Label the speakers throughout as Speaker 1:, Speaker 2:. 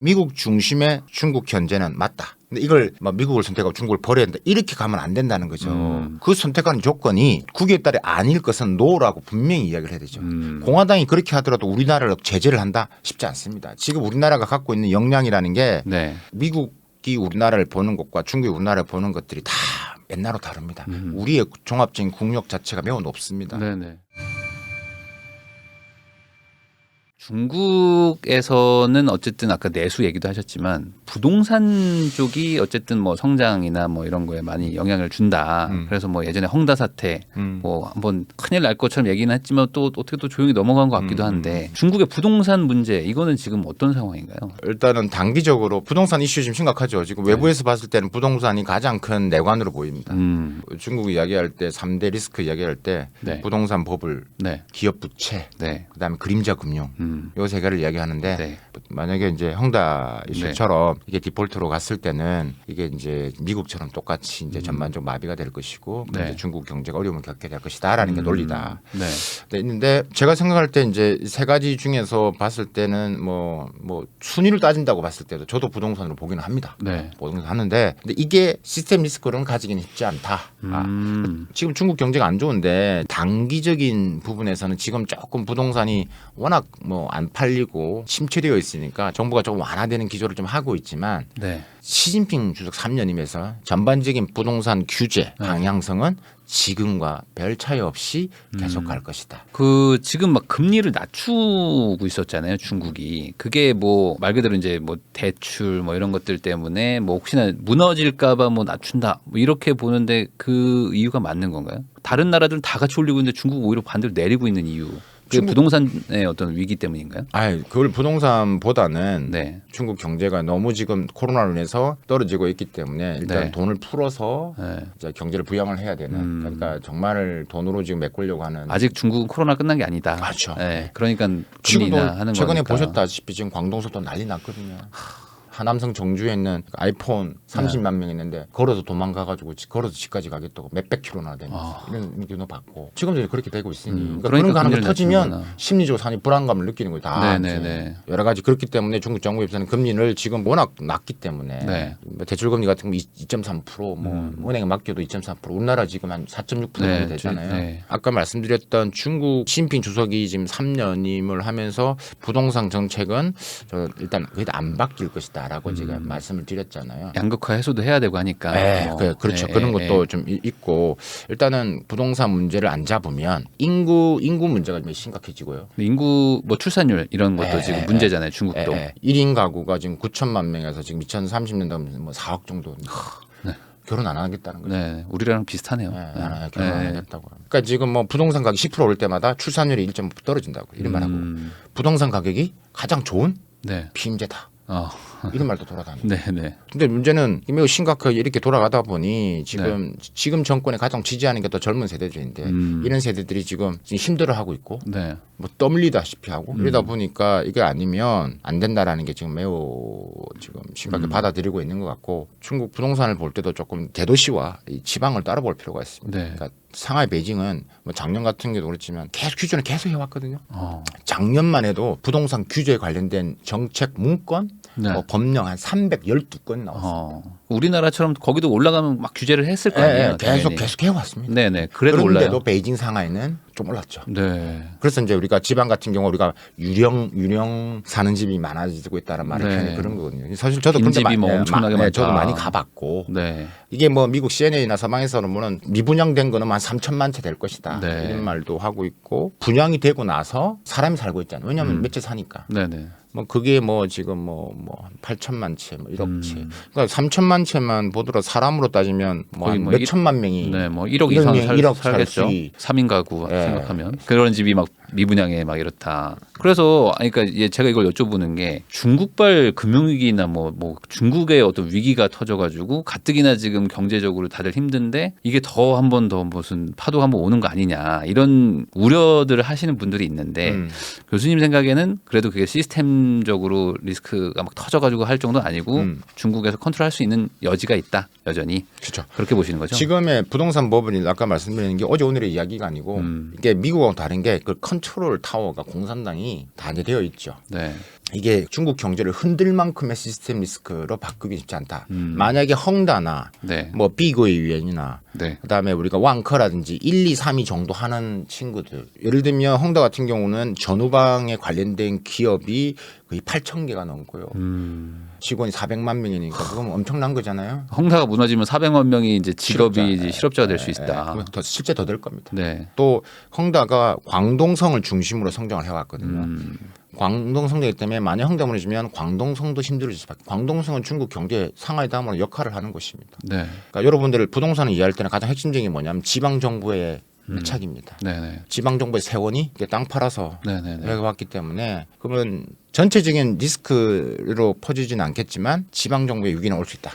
Speaker 1: 미국 중심의 중국 견제는 맞다. 근데 이걸 막 미국을 선택하고 중국을 버려야 된다. 이렇게 가면 안 된다는 거죠. 그 선택하는 조건이 국익에 따라 아닐 것은 노라고 분명히 이야기를 해야 되죠. 공화당이 그렇게 하더라도 우리나라를 제재를 한다? 쉽지 않습니다. 지금 우리나라가 갖고 있는 역량이라는 게
Speaker 2: 네.
Speaker 1: 미국이 우리나라를 보는 것과 중국이 우리나라를 보는 것들이 다 옛날로 다릅니다. 우리의 종합적인 국력 자체가 매우 높습니다.
Speaker 2: 네네. 중국에서는 어쨌든 아까 내수 얘기도 하셨지만 부동산 쪽이 어쨌든 뭐 성장이나 뭐 이런 거에 많이 영향을 준다. 그래서 뭐 예전에 헝다 사태 뭐 한번 큰일 날 것처럼 얘기는 했지만 또 어떻게 또 조용히 넘어간 것 같기도 한데 중국의 부동산 문제 이거는 지금 어떤 상황인가요?
Speaker 1: 일단은 단기적으로 부동산 이슈 지금 심각하죠. 지금 외부에서 봤을 때는 부동산이 가장 큰 내관으로 보입니다. 중국이 이야기할 때 3대 리스크 이야기할 때
Speaker 2: 네.
Speaker 1: 부동산 버블,
Speaker 2: 네.
Speaker 1: 기업 부채,
Speaker 2: 네.
Speaker 1: 그다음에 그림자 금융 요 세 개를 이야기하는데
Speaker 2: 네.
Speaker 1: 만약에 이제 헝다 이슈처럼 이게 디폴트로 갔을 때는 이게 이제 미국처럼 똑같이 이제 전반적으로 마비가 될 것이고
Speaker 2: 네.
Speaker 1: 이제 중국 경제가 어려움을 겪게 될 것이다라는 게 논리다.
Speaker 2: 네.
Speaker 1: 네, 있는데 제가 생각할 때 이제 세 가지 중에서 봤을 때는 뭐 순위를 따진다고 봤을 때도 저도 부동산으로 보기는 합니다.
Speaker 2: 네.
Speaker 1: 보기는 하는데 근데 이게 시스템 리스크로는 가지기는 쉽지 않다. 지금 중국 경제가 안 좋은데 단기적인 부분에서는 지금 조금 부동산이 워낙 뭐 안 팔리고 침체되어 있으니까 정부가 조금 완화되는 기조를 좀 하고 있지만
Speaker 2: 네.
Speaker 1: 시진핑 주석 3년임에서 전반적인 부동산 규제 방향성은 지금과 별 차이 없이 계속 갈 것이다.
Speaker 2: 그 지금 막 금리를 낮추고 있었잖아요, 중국이. 그게 뭐 말 그대로 이제 뭐 대출 뭐 이런 것들 때문에 뭐 혹시나 무너질까봐 뭐 낮춘다 뭐 이렇게 보는데 그 이유가 맞는 건가요? 다른 나라들은 다 같이 올리고 있는데 중국 오히려 반대로 내리고 있는 이유. 그 부동산의 어떤 위기 때문인가요?
Speaker 1: 아니, 그걸 부동산보다는
Speaker 2: 네.
Speaker 1: 중국 경제가 너무 지금 코로나로 인해서 떨어지고 있기 때문에 일단
Speaker 2: 네.
Speaker 1: 돈을 풀어서
Speaker 2: 네.
Speaker 1: 이제 경제를 부양을 해야 되는 그러니까 정말 돈으로 지금 메꾸려고 하는
Speaker 2: 아직 중국은 코로나 끝난 게 아니다.
Speaker 1: 그렇죠.
Speaker 2: 네. 그러니까
Speaker 1: 지금도
Speaker 2: 금리나 하는
Speaker 1: 최근에
Speaker 2: 거니까.
Speaker 1: 보셨다시피 지금 광동서도 난리 났거든요. 하남성 정주에 있는 아이폰 30만 명 있는데 걸어서 도망가가지고 걸어서 집까지 가겠다고 몇백 킬로나 되는 이런 경우 받고 지금도 그렇게 되고 있으니 그러니까 그런 거 하는 거 터지면 심리적으로 산이 불안감을 느끼는 거예요. 다
Speaker 2: 네네네.
Speaker 1: 여러 가지 그렇기 때문에 중국 정부 입장에서는 금리를 지금 워낙 낮기 때문에
Speaker 2: 네.
Speaker 1: 뭐 대출금리 같은 거 2.3% 은행에 맡겨도 2.3% 우리나라 지금 한 4.6% 정도
Speaker 2: 네,
Speaker 1: 되잖아요.
Speaker 2: 네.
Speaker 1: 아까 말씀드렸던 중국 시진핑 주석이 지금 3년임을 하면서 부동산 정책은 일단 거의 다 안 바뀔 것이다라고 제가 말씀을 드렸잖아요.
Speaker 2: 양극화 해소도 해야 되고 하니까.
Speaker 1: 네, 그렇죠.
Speaker 2: 네,
Speaker 1: 그런
Speaker 2: 네,
Speaker 1: 것도
Speaker 2: 네.
Speaker 1: 좀 있고 일단은 부동산 문제를 안 잡으면 인구 문제가 좀 심각해지고요.
Speaker 2: 인구 뭐 출산율 이런 것도 지금 문제잖아요. 중국도.
Speaker 1: 1인 가구가 지금 9천만 명에서 지금 2030년 되면 뭐 4억 정도 결혼 안 하겠다는 거죠.
Speaker 2: 네, 우리랑 비슷하네요.
Speaker 1: 결혼 안 하겠다고. 그러니까 지금 뭐 부동산 가격이 10% 오를 때마다 출산율이 1.5% 떨어진다고 이런 말하고 부동산 가격이 가장 좋은
Speaker 2: 네.
Speaker 1: 피임제다. 이런 말도 돌아다니고.
Speaker 2: 네네.
Speaker 1: 근데 문제는 매우 심각하게 이렇게 돌아가다 보니 지금 정권에 가장 지지하는 게 또 젊은 세대들인데 이런 세대들이 지금 힘들어하고 있고
Speaker 2: 네.
Speaker 1: 뭐 떠밀리다시피 하고 이러다 보니까 이게 아니면 안 된다라는 게 지금 매우 지금 심각하게 받아들이고 있는 것 같고 중국 부동산을 볼 때도 조금 대도시와 이 지방을 따라볼 필요가 있습니다.
Speaker 2: 네.
Speaker 1: 그러니까 상하이 베이징은 뭐 작년 같은 경우도 그렇지만 계속 규제는 계속 해왔거든요. 작년만 해도 부동산 규제에 관련된 정책 문건
Speaker 2: 네.
Speaker 1: 법령 한 312건 나왔어요.
Speaker 2: 우리나라처럼 거기도 올라가면 막 규제를 했을 거 아니에요.
Speaker 1: 계속 해왔습니다.
Speaker 2: 네네. 그래도
Speaker 1: 그런데도
Speaker 2: 올라요.
Speaker 1: 베이징 상하이는 좀 올랐죠.
Speaker 2: 네.
Speaker 1: 그래서 이제 우리가 지방 같은 경우 우리가 유령 사는 집이 많아지고 있다는 말을
Speaker 2: 네.
Speaker 1: 표현해 그런 거거든요. 사실 저도
Speaker 2: 빈집이 뭐 엄청나게 많다.
Speaker 1: 저도 많이 가봤고
Speaker 2: 네.
Speaker 1: 이게 뭐 미국 CNN이나 서방에서는 보면 미분양된 거는 한 3천만 채 될 것이다
Speaker 2: 네.
Speaker 1: 이런 말도 하고 있고 분양이 되고 나서 사람이 살고 있잖아요. 왜냐하면 몇 채 사니까.
Speaker 2: 네네.
Speaker 1: 뭐 그게 뭐 지금 뭐 8천만 채, 뭐 1억 채. 그러니까 3천만 채만 보더라도 사람으로 따지면
Speaker 2: 거의
Speaker 1: 뭐
Speaker 2: 뭐
Speaker 1: 몇 천만 명이
Speaker 2: 네, 뭐 1억 이상
Speaker 1: 일억
Speaker 2: 살겠죠.
Speaker 1: 살수
Speaker 2: 3인 가구
Speaker 1: 예.
Speaker 2: 생각하면 그런 집이 막 미분양에 막 이렇다. 그래서 그러니까 제가 이걸 여쭤보는 게 중국발 금융위기나 뭐 중국의 어떤 위기가 터져가지고 가뜩이나 지금 경제적으로 다들 힘든데 이게 더 한 번 더 무슨 파도가 한번 오는 거 아니냐 이런 우려들을 하시는 분들이 있는데 교수님 생각에는 그래도 그게 시스템적으로 리스크가 막 터져가지고 할 정도는 아니고 중국에서 컨트롤할 수 있는 여지가 있다 여전히.
Speaker 1: 그렇죠.
Speaker 2: 그렇게 보시는 거죠?
Speaker 1: 지금의 부동산 법은 아까 말씀드린 게 어제 오늘의 이야기가 아니고 이게 미국하고 다른 게 그 컨트롤 타워가 공산당이 다 되어 있죠.
Speaker 2: 네.
Speaker 1: 이게 중국 경제를 흔들 만큼의 시스템 리스크로 바꾸기 쉽지 않다. 만약에 헝다나
Speaker 2: 네.
Speaker 1: 뭐 비고이유엔이나
Speaker 2: 네.
Speaker 1: 그다음에 우리가 왕커라든지 1, 2, 3위 정도 하는 친구들 예를 들면 헝다 같은 경우는 전후방에 관련된 기업이 거의 8,000개가 넘고요. 직원이 400만 명이니까 그건 엄청난 거잖아요.
Speaker 2: 헝다가 무너지면 400만 명이 이제 직업이
Speaker 1: 실업자.
Speaker 2: 이제 실업자가 될 수 있다.
Speaker 1: 그러면 실제 더 될 겁니다.
Speaker 2: 네.
Speaker 1: 또 헝다가 광동성을 중심으로 성장을 해왔거든요. 광동성이기 때문에 만약 헝다 무너지면 광동성도 힘들어질 수밖에. 광동성은 중국 경제 상하이 다음으로 역할을 하는 것입니다.
Speaker 2: 네.
Speaker 1: 그러니까 여러분들 부동산을 이해할 때는 가장 핵심적인 게 뭐냐면 지방 정부의 밀착입니다.
Speaker 2: 네네.
Speaker 1: 지방 정부의 세원이 땅 팔아서
Speaker 2: 네네네.
Speaker 1: 해왔기 때문에 그러면 전체적인 리스크로 퍼지지는 않겠지만 지방 정부의 위기는 올 수 있다.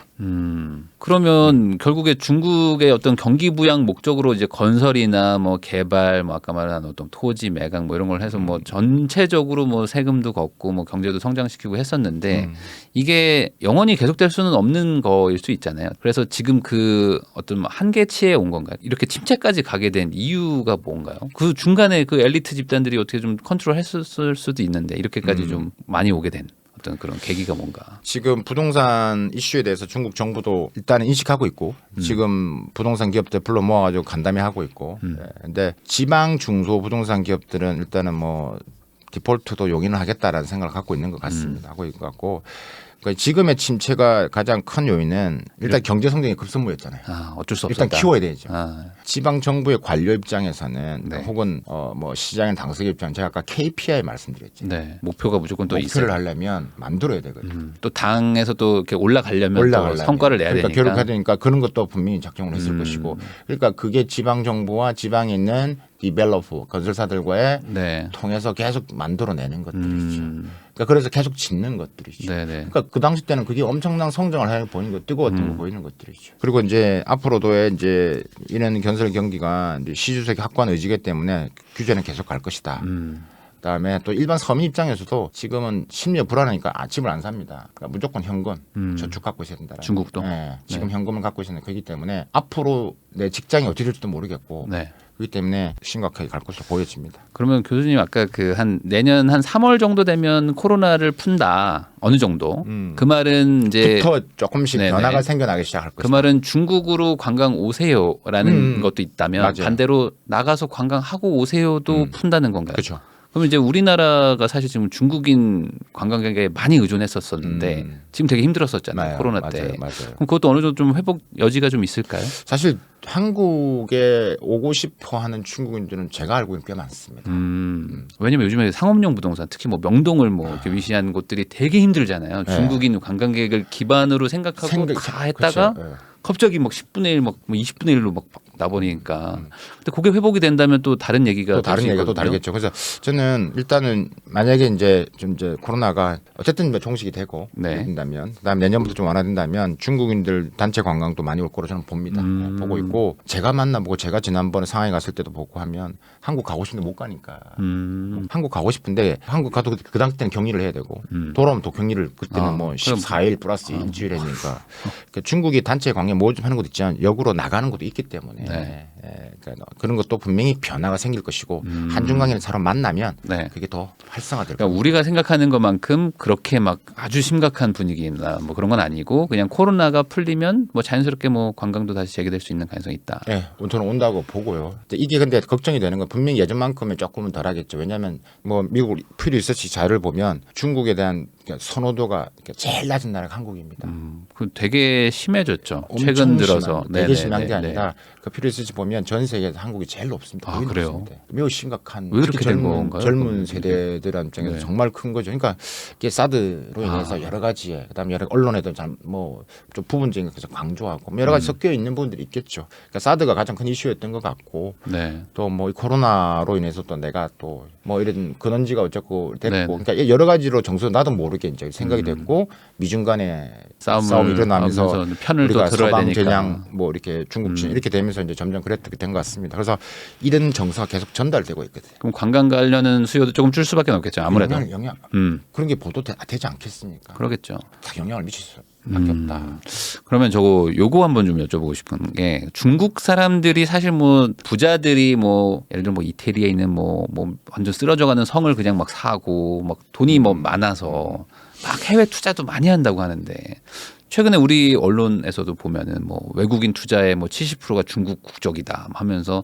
Speaker 2: 그러면 결국에 중국의 어떤 경기 부양 목적으로 이제 건설이나 뭐 개발, 뭐 아까 말한 어떤 토지 매각 뭐 이런 걸 해서 뭐 전체적으로 뭐 세금도 걷고 뭐 경제도 성장시키고 했었는데 이게 영원히 계속될 수는 없는 거일 수 있잖아요. 그래서 지금 그 어떤 한계치에 온 건가요? 이렇게 침체까지 가게 된 이유가 뭔가요? 그 중간에 그 엘리트 집단들이 어떻게 좀 컨트롤했을 수도 있는데 이렇게까지 좀 많이 오게 된 어떤 그런 계기가 뭔가?
Speaker 1: 지금 부동산 이슈에 대해서 중국 정부도 일단은 인식하고 있고 지금 부동산 기업들 불러 모아가지고 간담회 하고 있고 근데 지방 중소 부동산 기업들은 일단은 뭐 디폴트도 용인을 하겠다라는 생각을 갖고 있는 것 같습니다. 하고 있는 것 같고 그러니까 지금의 침체가 가장 큰 요인은 일단 경제 성장이 급선무였잖아요.
Speaker 2: 아, 어쩔 수 없었다.
Speaker 1: 일단 키워야 되죠.
Speaker 2: 아,
Speaker 1: 지방 정부의 관료 입장에서는
Speaker 2: 네.
Speaker 1: 혹은 뭐 시장의 당사자 입장 제가 아까 KPI 말씀드렸죠.
Speaker 2: 네. 목표가 무조건 또
Speaker 1: 목표를
Speaker 2: 있어요.
Speaker 1: 하려면 만들어야 되거든요.
Speaker 2: 또 당에서 또 이렇게 올라가려면 또 성과를 내야
Speaker 1: 그러니까
Speaker 2: 되니까.
Speaker 1: 교육해야 되니까 그런 것도 분명히 작용을 했을 것이고 그러니까 그게 지방 정부와 지방에 있는 디벨로퍼 건설사들과의
Speaker 2: 네.
Speaker 1: 통해서 계속 만들어내는 것들이죠. 그러니까 그래서 계속 짓는 것들이죠.
Speaker 2: 네네.
Speaker 1: 그러니까 그 당시 때는 그게 엄청난 성장을 해 보이는 거, 뜨거웠던 거 보이는 것들이죠. 그리고 이제 앞으로도의 이제 이런 건설 경기가 이제 시주석이 확고한 의지기 때문에 규제는 계속 갈 것이다. 그다음에 또 일반 서민 입장에서도 지금은 심리가 불안하니까 집을 안 삽니다. 그러니까 무조건 현금 저축 갖고 있어야 된다.
Speaker 2: 중국도?
Speaker 1: 네, 지금 현금을 갖고 있어야 되기 때문에 앞으로 내 직장이 어떻게 될지도 모르겠고
Speaker 2: 네.
Speaker 1: 그렇기 때문에 심각하게 갈 것으로 보여집니다.
Speaker 2: 그러면 교수님 아까 그 한 내년 한 3월 정도 되면 코로나를 푼다 어느 정도 그 말은 이제
Speaker 1: 부터 조금씩
Speaker 2: 네네.
Speaker 1: 변화가 생겨나기 시작할
Speaker 2: 그
Speaker 1: 것이다.
Speaker 2: 말은 중국으로 관광 오세요라는 것도 있다면
Speaker 1: 맞아요.
Speaker 2: 반대로 나가서 관광하고 오세요도 푼다는 건가요?
Speaker 1: 그렇죠.
Speaker 2: 그러면 이제 우리나라가 사실 지금 중국인 관광객에 많이 의존했었었는데 지금 되게 힘들었었잖아요. 코로나 때.
Speaker 1: 맞아요.
Speaker 2: 그럼 그것도 어느 정도 좀 회복 여지가 좀 있을까요?
Speaker 1: 사실 한국에 오고 싶어 하는 중국인들은 제가 알고 있는 꽤 많습니다.
Speaker 2: 왜냐면 요즘에 상업용 부동산 특히 뭐 명동을 뭐 이렇게 위시한 곳들이 되게 힘들잖아요.
Speaker 1: 네.
Speaker 2: 중국인 관광객을 기반으로 생각하고 다 했다가
Speaker 1: 그렇죠. 네.
Speaker 2: 갑자기 막 10분의 1, 막 20분의 1로 막 나버리니까. 근데 그게 회복이 된다면 또 다른 얘기가
Speaker 1: 또 다른
Speaker 2: 될수
Speaker 1: 얘기가 또
Speaker 2: 있거든요.
Speaker 1: 다르겠죠. 그래서 저는 일단은 만약에 이제 코로나가 어쨌든 뭐 종식이 되고
Speaker 2: 네.
Speaker 1: 된다면 그다음 내년부터 좀 완화된다면 중국인들 단체 관광도 많이 올 거로 저는 봅니다. 보고 있고 제가 만나보고 제가 지난번에 상하이 갔을 때도 보고 하면 한국 가고 싶은데 못 가니까 한국 가고 싶은데 한국 가도 그 당시 때는 격리를 해야 되고 돌아오면 또 격리를 그때는 뭐
Speaker 2: 그럼
Speaker 1: 14일 플러스 일주일 했으니까 그러니까 중국이 단체 관광 뭐 좀 하는 것도 있지만 역으로 나가는 것도 있기 때문에
Speaker 2: 네.
Speaker 1: 그러니까 그런 것도 분명히 변화가 생길 것이고 한중강이라는 사람 만나면
Speaker 2: 네.
Speaker 1: 그게 더 활성화될
Speaker 2: 그러니까
Speaker 1: 겁니다.
Speaker 2: 우리가 생각하는 것만큼 그렇게 막 아주 심각한 분위기나 뭐 그런 건 아니고 그냥 코로나가 풀리면 뭐 자연스럽게 뭐 관광도 다시 재개될 수 있는 가능성이 있다.
Speaker 1: 네, 저는 온다고 보고요. 이게 근데 걱정이 되는 건 분명히 예전만큼은 조금은 덜하겠죠. 왜냐하면 뭐 미국 퓨 리서치 자료를 보면 중국에 대한 선호도가 제일 낮은 나라가 한국입니다.
Speaker 2: 그 되게 심해졌죠.
Speaker 1: 엄청
Speaker 2: 최근 들어서.
Speaker 1: 심한, 되게 심한 게
Speaker 2: 네네네.
Speaker 1: 아니라 그 퓨 리서치 보면 전 세계에서 한국이 제일 높습니다.
Speaker 2: 아,
Speaker 1: 거의
Speaker 2: 그래요?
Speaker 1: 높습니다. 매우 심각한
Speaker 2: 왜 이렇게
Speaker 1: 특히
Speaker 2: 된 건가요?
Speaker 1: 젊은 세대들 입장에서
Speaker 2: 네.
Speaker 1: 정말 큰 거죠. 그러니까 이게 사드로 인해서 여러 가지에 그다음에 여러 언론에도 뭐좀 부분적인 것에서 강조하고 뭐 여러 가지 섞여 있는 부분들이 있겠죠. 그러니까 사드가 가장 큰 이슈였던 것 같고
Speaker 2: 네.
Speaker 1: 또 뭐 코로나로 인해서 또 내가 또 뭐 이런 근원지가 어쩌고 됐고
Speaker 2: 네네.
Speaker 1: 그러니까 여러 가지로 정서 나도 모르게 이제 생각이 됐고 미중 간의 싸움이 일어나면서
Speaker 2: 하면서 편을 또
Speaker 1: 우리가
Speaker 2: 들어야
Speaker 1: 서방
Speaker 2: 되니까.
Speaker 1: 제냥 뭐 이렇게 중국진 이렇게 되면서 이제 점점 그랬게 된 것 같습니다. 그래서 이런 정서가 계속 전달되고 있거든요.
Speaker 2: 그럼 관광 관련은 수요도 조금 줄 수밖에 없겠죠. 아무래도.
Speaker 1: 영향
Speaker 2: 음.
Speaker 1: 그런 게 보도되지 않겠습니까?
Speaker 2: 그러겠죠.
Speaker 1: 다 영향을 미치죠. 밖에 없다.
Speaker 2: 그러면 저거 요거 한번 좀 여쭤보고 싶은 게 중국 사람들이 사실 뭐 부자들이 뭐 예를 들어 뭐 이태리에 있는 뭐 완전 쓰러져가는 성을 그냥 막 사고 막 돈이 뭐 많아서 막 해외 투자도 많이 한다고 하는데 최근에 우리 언론에서도 보면은 뭐 외국인 투자의 뭐 70%가 중국 국적이다 하면서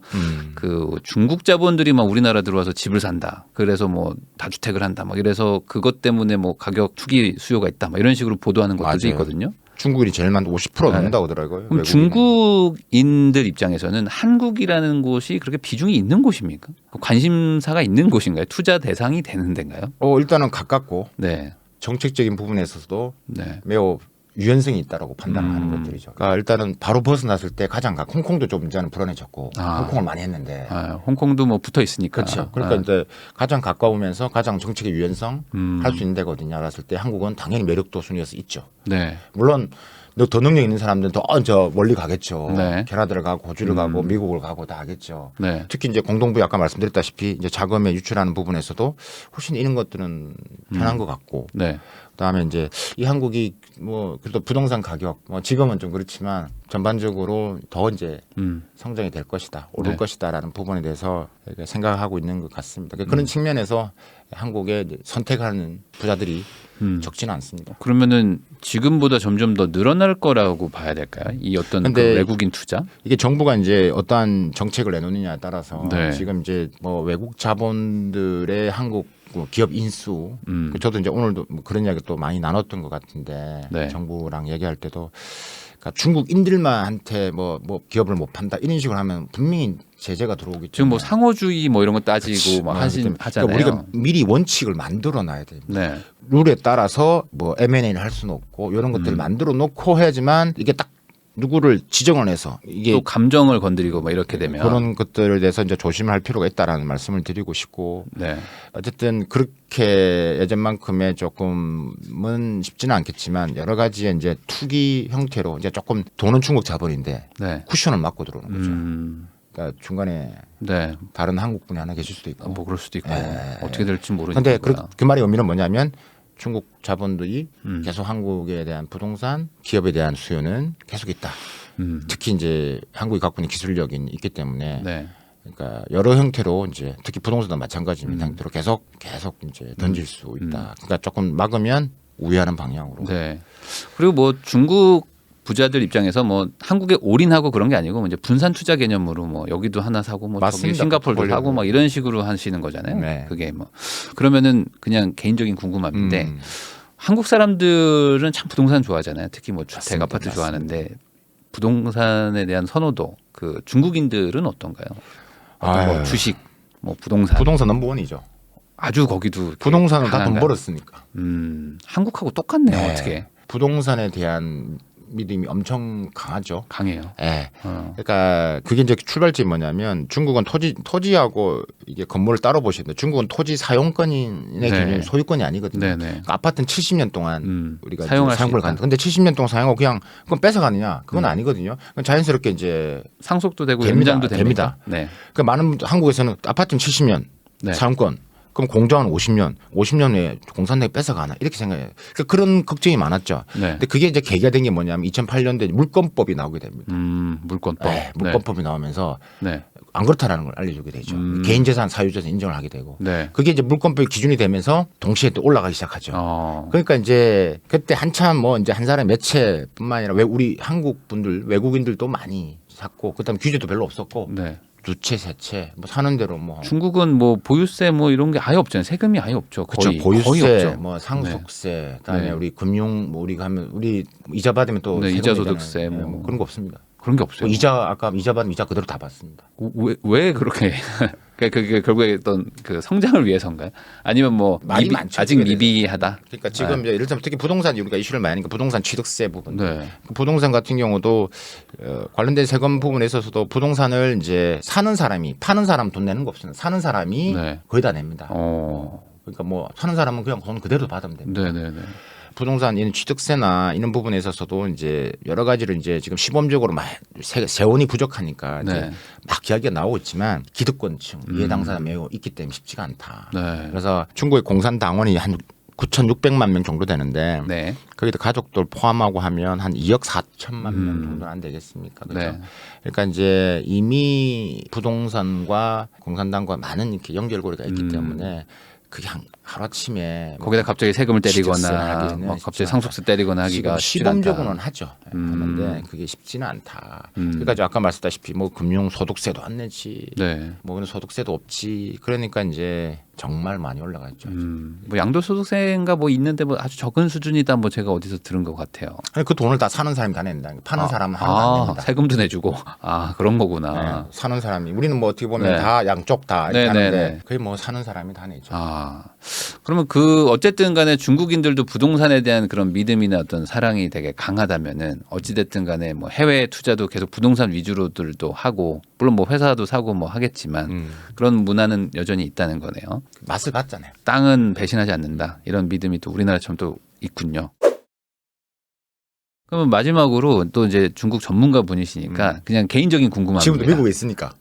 Speaker 2: 그 중국 자본들이 막 우리나라 들어와서 집을 산다. 그래서 뭐 다주택을 한다. 막 이래서 그것 때문에 뭐 가격 투기 수요가 있다. 막 이런 식으로 보도하는 것들도
Speaker 1: 맞아요.
Speaker 2: 있거든요.
Speaker 1: 중국인이 제일 많은 50%
Speaker 2: 네.
Speaker 1: 넘는다고 하더라고요.
Speaker 2: 그럼
Speaker 1: 외국인은.
Speaker 2: 중국인들 입장에서는 한국이라는 곳이 그렇게 비중이 있는 곳입니까? 관심사가 있는 곳인가요? 투자 대상이 되는 데인가요?
Speaker 1: 일단은 가깝고
Speaker 2: 네.
Speaker 1: 정책적인 부분에서도
Speaker 2: 네.
Speaker 1: 매우 유연성이 있다라고 판단하는 것들이죠. 그러니까 일단은 바로 벗어났을 때 가장 홍콩도 좀 이제는 불안해졌고 홍콩을 많이 했는데.
Speaker 2: 홍콩도 뭐 붙어 있으니까.
Speaker 1: 그렇죠. 그러니까 이제 가장 가까우면서 가장 정책의 유연성 할 수 있는 데거든요. 그랬을 때 한국은 당연히 매력도 순위에서 있죠.
Speaker 2: 네.
Speaker 1: 물론 더 능력 있는 사람들은 더 멀리 가겠죠.
Speaker 2: 네.
Speaker 1: 캐나다를 가고 호주를 가고 미국을 가고 다 하겠죠.
Speaker 2: 네.
Speaker 1: 특히 이제 공동부에 아까 말씀드렸다시피 이제 자금에 유출하는 부분에서도 훨씬 이런 것들은 편한 것 같고.
Speaker 2: 네.
Speaker 1: 그다음에 이제 이 한국이 뭐 그래도 부동산 가격 뭐 지금은 좀 그렇지만 전반적으로 더 이제 성장이 될 것이다, 오를
Speaker 2: 네.
Speaker 1: 것이다라는 부분에 대해서 생각하고 있는 것 같습니다. 그런 측면에서 한국에 이제 선택하는 부자들이 적지는 않습니다.
Speaker 2: 그러면은 지금보다 점점 더 늘어날 거라고 봐야 될까요? 이 어떤 그
Speaker 1: 근데
Speaker 2: 외국인 투자?
Speaker 1: 이게 정부가 이제 어떠한 정책을 내놓느냐에 따라서
Speaker 2: 네.
Speaker 1: 지금 이제 뭐 외국 자본들의 한국 기업 인수 저도 이제 오늘도 뭐 그런 이야기 또 많이 나눴던 것 같은데
Speaker 2: 네.
Speaker 1: 정부랑 얘기할 때도 그러니까 중국인들만한테 뭐 기업을 못 판다 이런 식으로 하면 분명히 제재가 들어오겠죠.
Speaker 2: 지금 뭐 상호주의 뭐 이런 거 따지고 막 하잖아요.
Speaker 1: 그러니까 우리가 미리 원칙을 만들어 놔야 됩니다.
Speaker 2: 네.
Speaker 1: 룰에 따라서 뭐 M&A를 할 수는 없고 이런 것들을 만들어 놓고 해야지만 이게 딱 누구를 지정을 해서 이게
Speaker 2: 또 감정을 건드리고 막 이렇게 되면
Speaker 1: 그런 것들에 대해서 이제 조심할 필요가 있다라는 말씀을 드리고 싶고
Speaker 2: 네.
Speaker 1: 어쨌든 그렇게 예전만큼의 조금은 쉽지는 않겠지만 여러 가지의 이제 투기 형태로 이제 조금 돈은 중국 자본인데
Speaker 2: 네.
Speaker 1: 쿠션을 맞고 들어오는 거죠. 그러니까 중간에
Speaker 2: 네.
Speaker 1: 다른 한국 분이 하나 계실 수도 있고.
Speaker 2: 뭐 그럴 수도 있고
Speaker 1: 네.
Speaker 2: 어떻게 될지 모르니까.
Speaker 1: 근데 그 말의 의미는 뭐냐면 중국 자본들이 계속 한국에 대한 부동산 기업에 대한 수요는 계속 있다. 특히 이제 한국이 갖고 있는 기술력이 있기 때문에
Speaker 2: 네.
Speaker 1: 그러니까 여러 형태로 이제 특히 부동산도 마찬가지입니다. 형태로 계속 이제 던질 수 있다. 그러니까 조금 막으면 우회하는 방향으로.
Speaker 2: 네. 그리고 뭐 중국 부자들 입장에서 뭐 한국에 올인하고 그런 게 아니고 이제 분산 투자 개념으로 뭐 여기도 하나 사고 뭐 저기
Speaker 1: 맞습니다.
Speaker 2: 싱가포르도
Speaker 1: 포트폴리오.
Speaker 2: 사고 막 이런 식으로 하시는 거잖아요.
Speaker 1: 네.
Speaker 2: 그게 뭐 그러면은 그냥 개인적인 궁금함인데 한국 사람들은 참 부동산 좋아하잖아요. 특히 뭐 주택,
Speaker 1: 맞습니다.
Speaker 2: 아파트
Speaker 1: 맞습니다.
Speaker 2: 좋아하는데 부동산에 대한 선호도 그 중국인들은 어떤가요? 어떤 뭐
Speaker 1: 아유.
Speaker 2: 주식, 뭐 부동산
Speaker 1: 부동산 넘버원이죠.
Speaker 2: 아주 거기도 이렇게
Speaker 1: 부동산은 다 돈
Speaker 2: 강한가요?
Speaker 1: 벌었으니까.
Speaker 2: 한국하고 똑같네요.
Speaker 1: 네.
Speaker 2: 어떻게
Speaker 1: 부동산에 대한 믿음이 엄청 강하죠.
Speaker 2: 강해요.
Speaker 1: 예. 그러니까 그게 이제 출발점이 뭐냐면 중국은 토지하고 이게 건물을 따로 보시는데 중국은 토지 사용권의
Speaker 2: 네.
Speaker 1: 개념이 소유권이 아니거든요.
Speaker 2: 네네.
Speaker 1: 그러니까 아파트는 70년 동안 우리가
Speaker 2: 사용할 수
Speaker 1: 사용을
Speaker 2: 있다.
Speaker 1: 가는. 근데 70년 동안 사용하고 그냥 그건 뺏어가느냐? 그건 아니거든요. 그건 자연스럽게 이제
Speaker 2: 상속도 되고
Speaker 1: 됩니다.
Speaker 2: 연장도 됩니다.
Speaker 1: 됩니다.
Speaker 2: 네.
Speaker 1: 그러니까 많은 분들 한국에서는 아파트는 70년
Speaker 2: 네.
Speaker 1: 사용권. 그럼 공장은 50년 후에 공산당이 뺏어가나 이렇게 생각해요. 그러니까 그런 걱정이 많았죠.
Speaker 2: 네.
Speaker 1: 근데 그게 이제 계기가 된 게 뭐냐면 2008년도에 물권법이 나오게 됩니다.
Speaker 2: 물권법.
Speaker 1: 네, 물권법이 나오면서
Speaker 2: 네.
Speaker 1: 안 그렇다라는 걸 알려주게 되죠. 개인재산, 사유재산 인정을 하게 되고.
Speaker 2: 네.
Speaker 1: 그게 이제 물권법이 기준이 되면서 동시에 또 올라가기 시작하죠.
Speaker 2: 어.
Speaker 1: 그러니까 이제 그때 한참 뭐 이제 한 사람 매체뿐만 아니라 왜 우리 한국 분들 외국인들도 많이 샀고 그다음에 규제도 별로 없었고
Speaker 2: 네.
Speaker 1: 두 채, 세 채, 뭐 사는 대로 뭐
Speaker 2: 중국은 뭐 보유세 뭐 이런 게 아예 없잖아요. 세금이 아예 없죠. 거의
Speaker 1: 그렇죠.
Speaker 2: 거의
Speaker 1: 보유세,
Speaker 2: 없죠.
Speaker 1: 뭐 상속세, 그다음에
Speaker 2: 네.
Speaker 1: 우리 금융 뭐 우리가 하면 우리 이자 받으면 또
Speaker 2: 네,
Speaker 1: 세금
Speaker 2: 이자
Speaker 1: 내잖아요.
Speaker 2: 소득세
Speaker 1: 네,
Speaker 2: 뭐.
Speaker 1: 그런 거 없습니다.
Speaker 2: 그런 게 없어요.
Speaker 1: 뭐 이자 아까 이자 받으면 이자 그대로 다 받습니다.
Speaker 2: 왜 그렇게 그게 결국에 어떤 그 성장을 위해서인가요? 아니면 뭐
Speaker 1: 많이 많죠.
Speaker 2: 아직
Speaker 1: 그게
Speaker 2: 미비하다.
Speaker 1: 그러니까 지금 이제 예를 들면 특히 부동산 우리가 이슈를 많이 하니까 부동산 취득세 부분.
Speaker 2: 네.
Speaker 1: 그 부동산 같은 경우도 관련된 세금 부분에 있어서도 부동산을 이제 사는 사람이 파는 사람 돈 내는 거 없습니다. 사는 사람이
Speaker 2: 네.
Speaker 1: 거의 다 냅니다.
Speaker 2: 어.
Speaker 1: 그러니까 뭐 사는 사람은 그냥 돈 그대로 받으면 됩니다.
Speaker 2: 네네네.
Speaker 1: 부동산 이런 취득세나 이런 부분에 있어서도 이제 여러 가지를 이제 지금 시범적으로 막 세원이 부족하니까 이제
Speaker 2: 네.
Speaker 1: 막 이야기가 나오고 있지만 기득권층 이해 당사자 매우 있기 때문에 쉽지가 않다.
Speaker 2: 네.
Speaker 1: 그래서 중국의 공산당원이 한 9,600만 명 정도 되는데
Speaker 2: 네.
Speaker 1: 거기다 가족들 포함하고 하면 한 2억 4천만 명 정도 안 되겠습니까? 그렇죠?
Speaker 2: 네.
Speaker 1: 그러니까 이제 이미 부동산과 공산당과 많은 이렇게 연결고리가 있기 때문에 그냥 하루아침에
Speaker 2: 거기다 갑자기 세금을 때리거나
Speaker 1: 취득세를
Speaker 2: 뭐
Speaker 1: 하기는
Speaker 2: 갑자기
Speaker 1: 쉽지
Speaker 2: 상속세 때리거나 하기가 쉽지 않다.
Speaker 1: 시범적으로는 하죠. 하는데 그게 쉽지는 않다. 그러니까 아까 말씀다시피 뭐 금융 소득세도 안 내지,
Speaker 2: 네.
Speaker 1: 뭐 그런 소득세도 없지. 그러니까 이제 정말 많이 올라갔죠.
Speaker 2: 뭐 양도소득세인가 뭐 있는데 뭐 아주 적은 수준이다 뭐 제가 어디서 들은 것 같아요.
Speaker 1: 아니, 그 돈을 다 사는 사람이 다 낸다. 파는 사람은 하나도 안 냅니다.
Speaker 2: 세금도 내주고 그런 거구나.
Speaker 1: 네, 사는 사람이 우리는 뭐 어떻게 보면
Speaker 2: 네.
Speaker 1: 다 양쪽 다
Speaker 2: 네,
Speaker 1: 이렇게 하는데
Speaker 2: 네, 네.
Speaker 1: 거의 뭐 사는 사람이 다 내죠.
Speaker 2: 그러면 어쨌든 간에 중국인들도 부동산에 대한 그런 믿음이나 어떤 사랑이 되게 강하다면은 어찌됐든 간에 뭐 해외 투자도 계속 부동산 위주로들도 하고 물론 뭐 회사도 사고 뭐 하겠지만 그런 문화는 여전히 있다는 거네요.
Speaker 1: 맛을 봤잖아요.
Speaker 2: 땅은 배신하지 않는다. 이런 믿음이 또 우리나라처럼 또 있군요. 그러면 마지막으로 또 이제 중국 전문가 분이시니까 그냥 개인적인 궁금함입니다.
Speaker 1: 지금도 미국에 있으니까.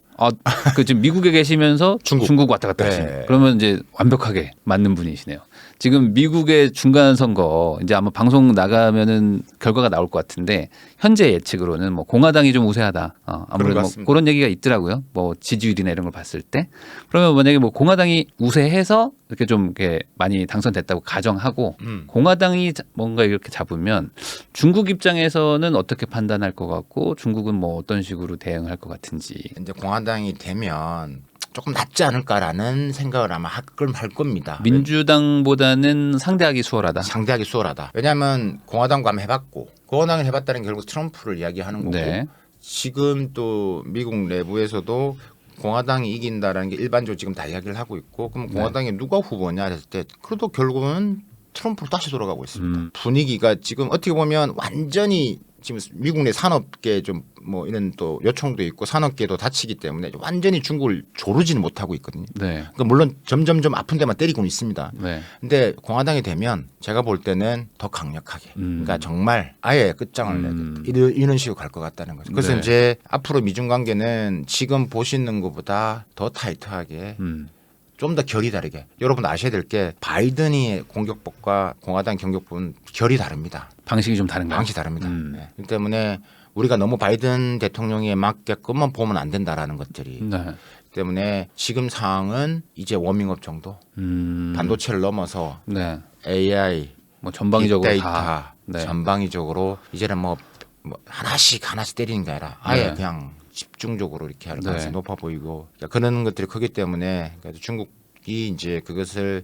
Speaker 2: 지금 미국에 계시면서 중국 왔다 갔다 하시네.
Speaker 1: 네.
Speaker 2: 그러면 이제 완벽하게 맞는 분이시네요. 지금 미국의 중간 선거 이제 아마 방송 나가면은 결과가 나올 것 같은데 현재 예측으로는 뭐 공화당이 좀 우세하다. 아무래도 뭐
Speaker 1: 같습니다.
Speaker 2: 그런 얘기가 있더라고요. 뭐 지지율이나 이런 걸 봤을 때 그러면 만약에 뭐 공화당이 우세해서 이렇게 좀 이렇게 많이 당선됐다고 가정하고 공화당이 뭔가 이렇게 잡으면 중국 입장에서는 어떻게 판단할 것 같고 중국은 뭐 어떤 식으로 대응할 것 같은지.
Speaker 1: 이제 공화당이 되면 조금 낫지 않을까라는 생각을 아마 할 겁니다.
Speaker 2: 민주당보다는 상대하기 수월하다.
Speaker 1: 상대하기 수월하다. 왜냐하면 공화당과 한번 해봤고 공화당을 해봤다는 게 결국 트럼프를 이야기하는 거고
Speaker 2: 네.
Speaker 1: 지금 또 미국 내부에서도 공화당이 이긴다라는 게 일반적으로 지금 다 이야기를 하고 있고 그럼 공화당이 누가 후보냐 했을 때 그래도 결국은 트럼프로 다시 돌아가고 있습니다. 분위기가 지금 어떻게 보면 완전히 지금 미국 내 산업계 좀 뭐 이런 또 요청도 있고 산업계도 다치기 때문에 완전히 중국을 조르지는 못하고 있거든요.
Speaker 2: 네.
Speaker 1: 그러니까 물론 점점점 아픈 데만 때리고는 있습니다.
Speaker 2: 네.
Speaker 1: 근데 공화당이 되면 제가 볼 때는 더 강력하게 그러니까 정말 아예 끝장을 내겠다 이런 식으로 갈 것 같다는 거죠. 그래서
Speaker 2: 네.
Speaker 1: 이제 앞으로 미중 관계는 지금 보시는 것보다 더 타이트하게 좀 더 결이 다르게 여러분 아셔야 될 게 바이든이 공격법과 공화당 공격법은 결이 다릅니다.
Speaker 2: 방식이 좀 다른가요?
Speaker 1: 방식이 다릅니다. 네. 그렇기 때문에 우리가 너무 바이든 대통령에 맞게끔만 보면 안 된다라는 것들이
Speaker 2: 네.
Speaker 1: 때문에 지금 상황은 이제 워밍업 정도 반도체를 넘어서
Speaker 2: 네.
Speaker 1: AI
Speaker 2: 뭐 전방위적으로
Speaker 1: 빅데이터
Speaker 2: 다. 네.
Speaker 1: 전방위적으로 이제는 뭐 하나씩 때리는 게 아니라 아예
Speaker 2: 네.
Speaker 1: 그냥 집중적으로 이렇게 할 가능성이
Speaker 2: 네.
Speaker 1: 높아 보이고 그러니까 그런 것들이 크기 때문에 그래서 중국이 이제 그것을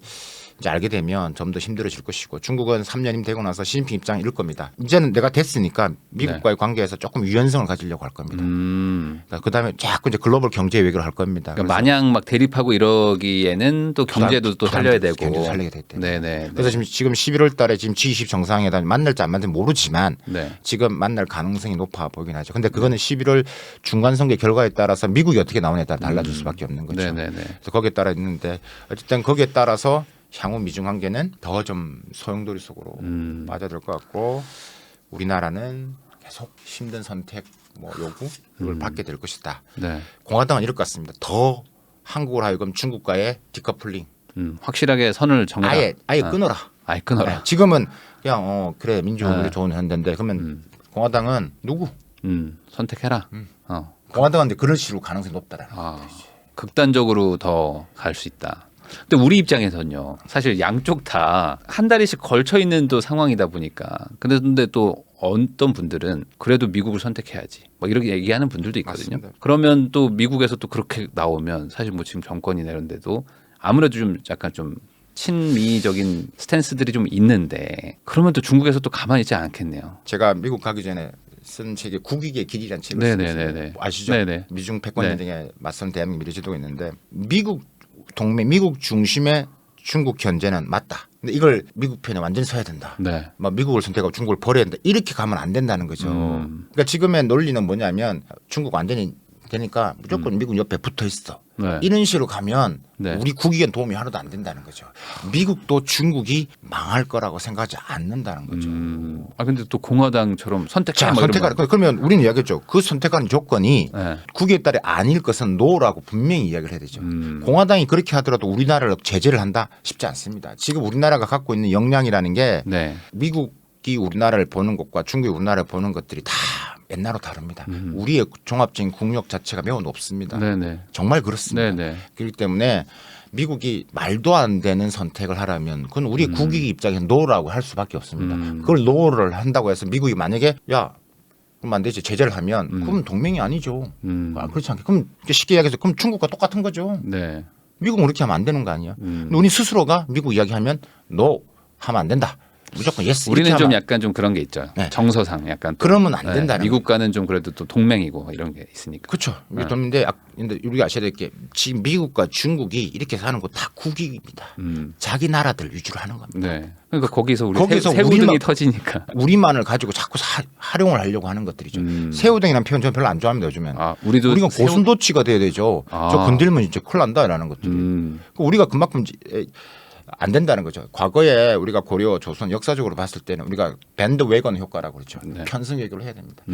Speaker 1: 이제 알게 되면 좀 더 힘들어질 것이고 중국은 3년이 되고 나서 시진핑 입장이 이럴 겁니다. 이제는 내가 됐으니까 미국과의 관계에서 조금 유연성을 가지려고 할 겁니다. 그러니까 그다음에 자꾸 이제 글로벌 경제 외교를 할 겁니다.
Speaker 2: 그러니까 마냥 막 대립하고 이러기에는 또 경제도 또 살려야 되고.
Speaker 1: 경제도 살려야 되기 때문에.
Speaker 2: 네네.
Speaker 1: 그래서 지금 11월 달에 지금 G20 정상회담 만날지 안 만날지 모르지만
Speaker 2: 네.
Speaker 1: 지금 만날 가능성이 높아 보이긴 하죠. 근데 그거는 11월 중간 선거 결과에 따라서 미국이 어떻게 나오냐에 따라 달라질 수밖에 없는 거죠.
Speaker 2: 네네네.
Speaker 1: 그래서 거기에 따라 있는데 어쨌든 거기에 따라서 향후 미중 관계는 더 좀 소용돌이 속으로 빠져들 것 같고 우리나라는 계속 힘든 선택 뭐 요구를 받게 될 것이다.
Speaker 2: 네.
Speaker 1: 공화당은 이럴 것 같습니다. 더 한국을 하여금 중국과의 디커플링
Speaker 2: 확실하게 선을 정해라.
Speaker 1: 아예 끊어라.
Speaker 2: 아예 끊어라.
Speaker 1: 네, 지금은 그냥 그래 민주주의 좋은 현대인데 그러면 공화당은 누구?
Speaker 2: 선택해라.
Speaker 1: 공화당은 그런 식으로 가능성이 높다라는 거죠.
Speaker 2: 극단적으로 더 갈 수 있다. 근데 우리 입장에서는요. 사실 양쪽 다 한 다리씩 걸쳐 있는 또 상황이다 보니까. 근데 또 어떤 분들은 그래도 미국을 선택해야지. 뭐 이렇게 얘기하는 분들도 있거든요.
Speaker 1: 맞습니다.
Speaker 2: 그러면 또 미국에서 또 그렇게 나오면 사실 뭐 지금 정권이나 이런 데도 아무래도 좀 약간 좀 친미적인 스탠스들이 좀 있는데 그러면 또 중국에서 또 가만히 있지 않겠네요.
Speaker 1: 제가 미국 가기 전에 쓴 책이 국익의 길이라는 책을
Speaker 2: 네네네네.
Speaker 1: 썼어요. 아시죠?
Speaker 2: 네네.
Speaker 1: 미중 패권 전쟁에 맞선 대한민국 미래지도가 있는데 미국 동맹 미국 중심의 중국 견제는 맞다. 근데 이걸 미국 편에 완전히 서야 된다.
Speaker 2: 네.
Speaker 1: 뭐 미국을 선택하고 중국을 버려야 된다. 이렇게 가면 안 된다는 거죠. 그러니까 지금의 논리는 뭐냐면 중국 완전히 되니까 무조건 미국 옆에 붙어 있어.
Speaker 2: 네.
Speaker 1: 이런 식으로 가면
Speaker 2: 네.
Speaker 1: 우리 국익엔 도움이 하나도 안 된다는 거죠. 미국도 중국이 망할 거라고 생각하지 않는다는 거죠.
Speaker 2: 아 근데 또 공화당처럼
Speaker 1: 자,
Speaker 2: 뭐
Speaker 1: 선택하라. 그러면 우리는 이야기했죠. 그 선택하는 조건이
Speaker 2: 네.
Speaker 1: 국익에 따라 아닐 것은 노라고 분명히 이야기를 해야 되죠. 공화당이 그렇게 하더라도 우리나라를 제재를 한다 쉽지 않습니다. 지금 우리나라가 갖고 있는 역량이라는 게
Speaker 2: 네.
Speaker 1: 미국이 우리나라를 보는 것과 중국이 우리나라를 보는 것들이 다 옛날로 다릅니다. 우리의 종합적인 국력 자체가 매우 높습니다.
Speaker 2: 네네.
Speaker 1: 정말 그렇습니다.
Speaker 2: 네네.
Speaker 1: 그렇기 때문에 미국이 말도 안 되는 선택을 하라면 그건 우리 국익 입장에서 노라고 할 수밖에 없습니다. 그걸 노를 한다고 해서 미국이 만약에 야 그럼 안 되지 제재를 하면 그럼 동맹이 아니죠. 그렇지 않게 그럼 쉽게 이야기해서 그럼 중국과 똑같은 거죠.
Speaker 2: 네.
Speaker 1: 미국은 그렇게 하면 안 되는 거 아니야. 근데 우리 스스로가 미국 이야기하면 노 하면 안 된다. 무조건 예스.
Speaker 2: 우리는 좀 약간 좀 그런 게 있죠.
Speaker 1: 네.
Speaker 2: 정서상 약간 또.
Speaker 1: 그러면 안 된다는
Speaker 2: 미국과는 좀 그래도 또 동맹이고 이런 게 있으니까.
Speaker 1: 그렇죠. 근데 우리가 아셔야 될 게 지금 미국과 중국이 이렇게 사는 거 다 국익입니다. 자기 나라들 위주로 하는 겁니다.
Speaker 2: 네. 그러니까 거기서 우리
Speaker 1: 거기서
Speaker 2: 새우등이 터지니까.
Speaker 1: 우리만을 가지고 자꾸 활용을 하려고 하는 것들이죠. 새우등이라는 표현 저는 별로 안 좋아합니다 요즘에는.
Speaker 2: 아, 우리도
Speaker 1: 우리가 고슴도치가 돼야 되죠.
Speaker 2: 아.
Speaker 1: 저 건들면 이제 큰일 난다라는 것들이. 우리가 그만큼 안 된다는 거죠. 과거에 우리가 고려 조선 역사적으로 봤을 때는 우리가 밴드 웨건 효과라고 그러죠.
Speaker 2: 네.
Speaker 1: 편승 외교를 해야 됩니다.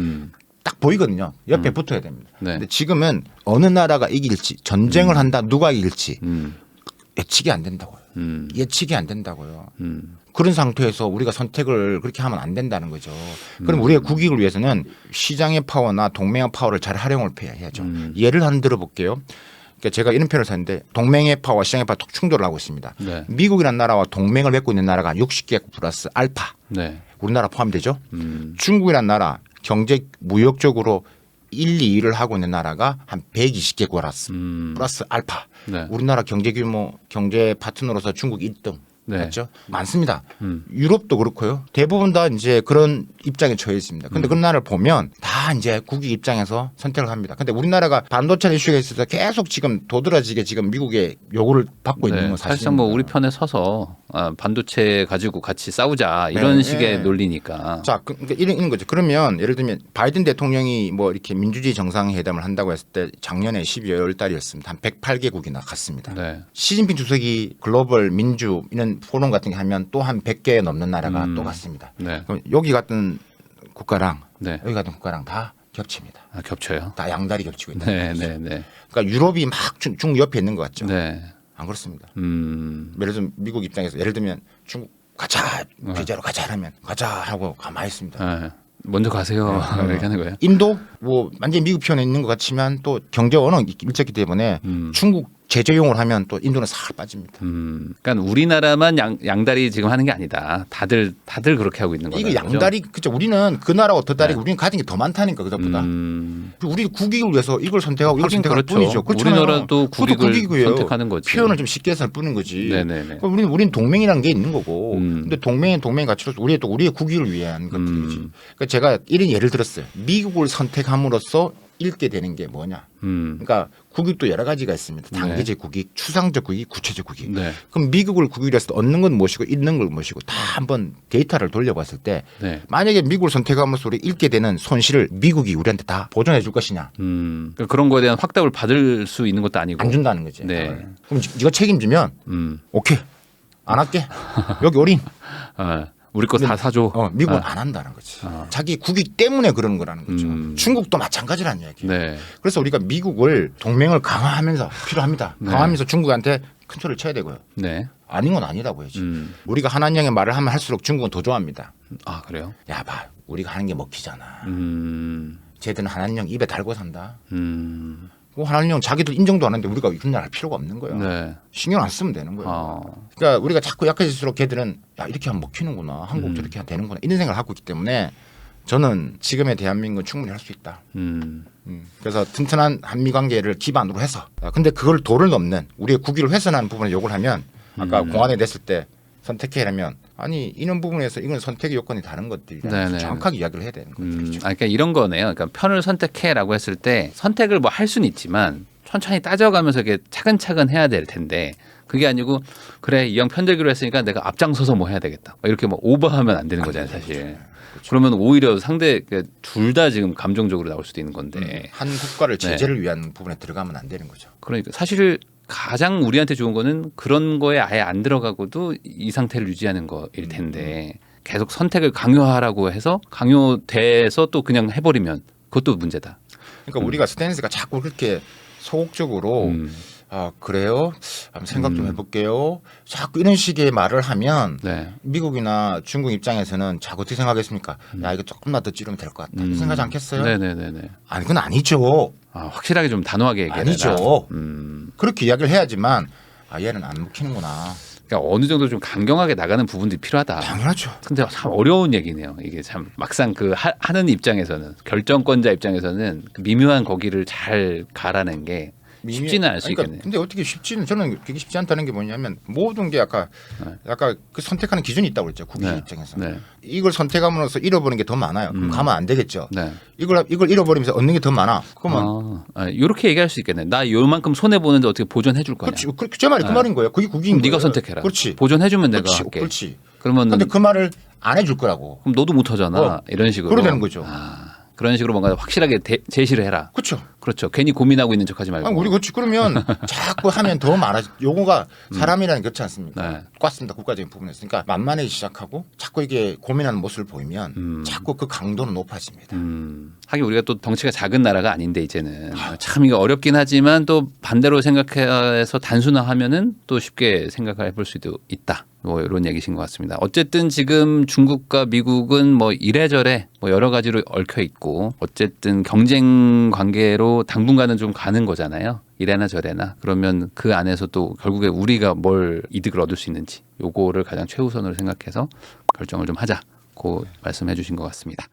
Speaker 1: 딱 보이거든요. 옆에 붙어야 됩니다.
Speaker 2: 네.
Speaker 1: 근데 지금은 어느 나라가 이길지 전쟁을 한다 누가 이길지 예측이 안 된다고요. 예측이 안 된다고요. 그런 상태에서 우리가 선택을 그렇게 하면 안 된다는 거죠. 그럼 우리의 국익을 위해서는 시장의 파워나 동맹의 파워를 잘 활용을 해야죠. 예를 하나 들어볼게요. 그러니까 제가 이런 표현을 썼는데 동맹의 파워와 시장의 파워가 충돌을 하고 있습니다.
Speaker 2: 네.
Speaker 1: 미국이라는 나라와 동맹을 맺고 있는 나라가 60개국 플러스 알파.
Speaker 2: 네.
Speaker 1: 우리나라 포함되죠. 중국이라는 나라 경제 무역적으로 1, 2위를 하고 있는 나라가 한 120개국 플러스 알파.
Speaker 2: 네.
Speaker 1: 우리나라 경제 규모 경제 파트너로서 중국 1등.
Speaker 2: 네.
Speaker 1: 맞죠? 많습니다. 유럽도 그렇고요. 대부분 다 이제 그런 입장에 처해 있습니다. 근데 그런 나라를 보면 다 이제 국익 입장에서 선택을 합니다. 근데 우리나라가 반도체 이슈에 있어서 계속 지금 도드라지게 지금 미국의 요구를 받고 있는 건 사실입니다.
Speaker 2: 사실상 뭐 우리 편에 서서 반도체 가지고 같이 싸우자 이런
Speaker 1: 네,
Speaker 2: 식의
Speaker 1: 네.
Speaker 2: 논리니까.
Speaker 1: 자, 그러니까 이런 거죠. 그러면 예를 들면 바이든 대통령이 뭐 이렇게 민주주의 정상회담을 한다고 했을 때 작년에 12월 달이었습니다. 한 108개국이나 갔습니다.
Speaker 2: 네.
Speaker 1: 시진핑 주석이 글로벌 민주 이런 포럼 같은 게 하면 또 한 100개 넘는 나라가 또 갔습니다.
Speaker 2: 네.
Speaker 1: 그럼 여기 같은 국가랑
Speaker 2: 네.
Speaker 1: 여기 같은 국가랑 다 겹칩니다.
Speaker 2: 아, 겹쳐요.
Speaker 1: 다 양다리 겹치고 있는
Speaker 2: 네,
Speaker 1: 거죠.
Speaker 2: 네, 네.
Speaker 1: 그러니까 유럽이 막 중국 옆에 있는 것 같죠.
Speaker 2: 네.
Speaker 1: 안 그렇습니다.
Speaker 2: 네.
Speaker 1: 예를 들면 미국 입장에서 예를 들면 중국 가자 제재로 가자 하면 가자 하고 가만히 있습니다.
Speaker 2: 네. 먼저 가세요. 이렇게 하는 거예요.
Speaker 1: 인도 뭐 완전히 미국 편에 있는 것 같지만 또 경제 워낙 밀접기 때문에 중국 제재용을 하면 또 인도는 살 빠집니다.
Speaker 2: 그러니까 우리나라만 양다리 지금 하는 게 아니다. 다들 그렇게 하고 있는 거죠.
Speaker 1: 이거 양다리 그죠? 우리는 그 나라가 더 다리고
Speaker 2: 네.
Speaker 1: 우리는 가진 게 더 많다니까 그것보다. 우리 국익을 위해서 이걸 선택하고 이걸
Speaker 2: 하긴
Speaker 1: 선택할
Speaker 2: 그렇죠.
Speaker 1: 뿐이죠. 그렇잖아요.
Speaker 2: 우리나라도
Speaker 1: 그것도
Speaker 2: 국익을
Speaker 1: 국익이에요.
Speaker 2: 선택하는 거지.
Speaker 1: 표현을 좀 쉽게 해서 할 뿐인 거지.
Speaker 2: 네네네.
Speaker 1: 우리는 동맹이라는 게 있는 거고. 근데 동맹은 동맹 가치로서 우리의 또 우리의 국익을 위한 것들이지. 그러니까 제가 이런 예를 들었어요. 미국을 선택함으로써 잃게 되는 게 뭐냐. 그러니까 국익도 여러 가지가 있습니다. 단기적 국익, 추상적 국익, 구체적 국익.
Speaker 2: 네.
Speaker 1: 그럼 미국을 국익으로 해서 얻는 건 무엇이고 잃는 건 무엇이고 다 한번 데이터를 돌려봤을 때
Speaker 2: 네.
Speaker 1: 만약에 미국을 선택함으로써 우리 잃게 되는 손실을 미국이 우리한테 다 보존해 줄 것이냐.
Speaker 2: 그러니까 그런 거에 대한 확답을 받을 수 있는 것도 아니고.
Speaker 1: 안 준다는 거지.
Speaker 2: 네.
Speaker 1: 그럼 네가 책임지면 오케이 안 할게. 여기 올인.
Speaker 2: 아, 우리 거 다 사줘.
Speaker 1: 미국은 안 한다는 거지. 자기 국익 때문에 그러는 거라는 거죠. 중국도 마찬가지라는 얘기예요.
Speaker 2: 네.
Speaker 1: 그래서 우리가 미국을 동맹을 강화하면서 필요합니다.
Speaker 2: 네.
Speaker 1: 강화하면서 중국한테 큰 소리를 쳐야 되고요.
Speaker 2: 네.
Speaker 1: 아닌 건 아니라고 해야지. 우리가 한한령의 말을 하면 할수록 중국은 더 좋아합니다.
Speaker 2: 아, 그래요?
Speaker 1: 야, 봐. 우리가 하는 게 먹히잖아. 쟤들은 한한령 입에 달고 산다. 그 한한령 자기들 인정도 안 하는데 우리가 그런 할 필요가 없는 거예요.
Speaker 2: 네.
Speaker 1: 신경 안 쓰면 되는 거예요.
Speaker 2: 아.
Speaker 1: 그러니까 우리가 자꾸 약해질수록 걔들은 야 이렇게 하면 먹히는구나. 한국 저렇게 하면 되는구나. 이런 생각을 하고 있기 때문에 저는 지금의 대한민국은 충분히 할 수 있다. 그래서 튼튼한 한미 관계를 기반으로 해서 근데 그걸 도를 넘는 우리의 국위를 훼손하는 부분을 요구를 하면 아까 공안에 냈을 때 선택해라면 아니 이런 부분에서 이건 선택의 요건이 다른 것들이라 정확하게 이야기를 해야 되는 거죠.
Speaker 2: 그러니까 이런 거네요. 그러니까 편을 선택해라고 했을 때 선택을 뭐 할 수는 있지만 천천히 따져가면서 이렇게 차근차근 해야 될 텐데 그게 아니고 그래 이 형 편들기로 했으니까 내가 앞장서서 뭐 해야 되겠다. 이렇게 뭐 오버하면 안 되는 거잖아요, 사실. 그러면 오히려 상대 둘 다 지금 감정적으로 나올 수도 있는 건데
Speaker 1: 한 국가를 제재를 위한 부분에 들어가면 안 되는 거죠.
Speaker 2: 그러니까 사실 가장 우리한테 좋은 거는 그런 거에 아예 안 들어가고도 이 상태를 유지하는 거일 텐데 계속 선택을 강요하라고 해서 강요돼서 또 그냥 해버리면 그것도 문제다.
Speaker 1: 그러니까 우리가 스탠스가 자꾸 그렇게 소극적으로 아 그래요? 한번 생각 좀 해볼게요. 자꾸 이런 식의 말을 하면
Speaker 2: 네.
Speaker 1: 미국이나 중국 입장에서는 자꾸 어떻게 생각하겠습니까? 야 이거 조금만 더 찌르면 될 것 같다. 생각하지 않겠어요?
Speaker 2: 네네네네.
Speaker 1: 아니 그건 아니죠.
Speaker 2: 아, 확실하게 좀 단호하게 얘기해라.
Speaker 1: 아니죠. 그렇게 이야기를 해야지만 아 얘는 안 먹히는구나.
Speaker 2: 그러니까 어느 정도 좀 강경하게 나가는 부분들이 필요하다.
Speaker 1: 당연하죠.
Speaker 2: 근데 참 어려운 얘기네요. 이게 참 막상 그 하는 입장에서는 결정권자 입장에서는 그 미묘한 거기를 잘 가라는 게 쉽지는 않을 수 있겠네요.
Speaker 1: 근데 어떻게 쉽지는 저는 그게 쉽지 않다는 게 뭐냐면 모든 게 아까 그 선택하는 기준이 있다고 그랬죠. 국기
Speaker 2: 네.
Speaker 1: 입장에서
Speaker 2: 네.
Speaker 1: 이걸 선택함으로써 잃어버리는 게 더 많아요. 그럼 가면 안 되겠죠.
Speaker 2: 네.
Speaker 1: 이걸 잃어버리면서 얻는 게 더 많아. 그러면
Speaker 2: 이렇게 얘기할 수 있겠네. 나 요만큼 손해 보는데 어떻게 보존해 줄 거냐.
Speaker 1: 그렇지. 제 말이 그 말인 거예요. 그게 국기인
Speaker 2: 그럼
Speaker 1: 거예요.
Speaker 2: 네가 선택해라.
Speaker 1: 그렇지.
Speaker 2: 보존해 주면 내가
Speaker 1: 그렇지.
Speaker 2: 할게.
Speaker 1: 그렇지.
Speaker 2: 그러면
Speaker 1: 근데 그 말을 안 해줄 거라고.
Speaker 2: 그럼 너도 못 하잖아. 이런 식으로.
Speaker 1: 그래 되는 거죠.
Speaker 2: 그런 식으로 뭔가 확실하게 제시를 해라.
Speaker 1: 그렇죠.
Speaker 2: 그렇죠. 괜히 고민하고 있는 척하지 말고.
Speaker 1: 아니, 우리 그렇지. 그러면 자꾸 하면 더 많아. 요거가 사람이라는 게 그렇지 않습니까?
Speaker 2: 네.
Speaker 1: 똑같습니다. 국가적인 부분에서. 그러니까 만만하게 시작하고 자꾸 이게 고민하는 모습을 보이면 자꾸 그 강도는 높아집니다.
Speaker 2: 하긴 우리가 또 덩치가 작은 나라가 아닌데 이제는 참 이거 어렵긴 하지만 또 반대로 생각해서 단순화하면은 또 쉽게 생각해 볼 수도 있다. 뭐 이런 얘기신 것 같습니다. 어쨌든 지금 중국과 미국은 뭐 이래저래 뭐 여러 가지로 얽혀 있고 어쨌든 경쟁 관계로 당분간은 좀 가는 거잖아요. 이래나 저래나. 그러면 그 안에서 또 결국에 우리가 뭘 이득을 얻을 수 있는지 요거를 가장 최우선으로 생각해서 결정을 좀 하자. 고 말씀해 주신 것 같습니다.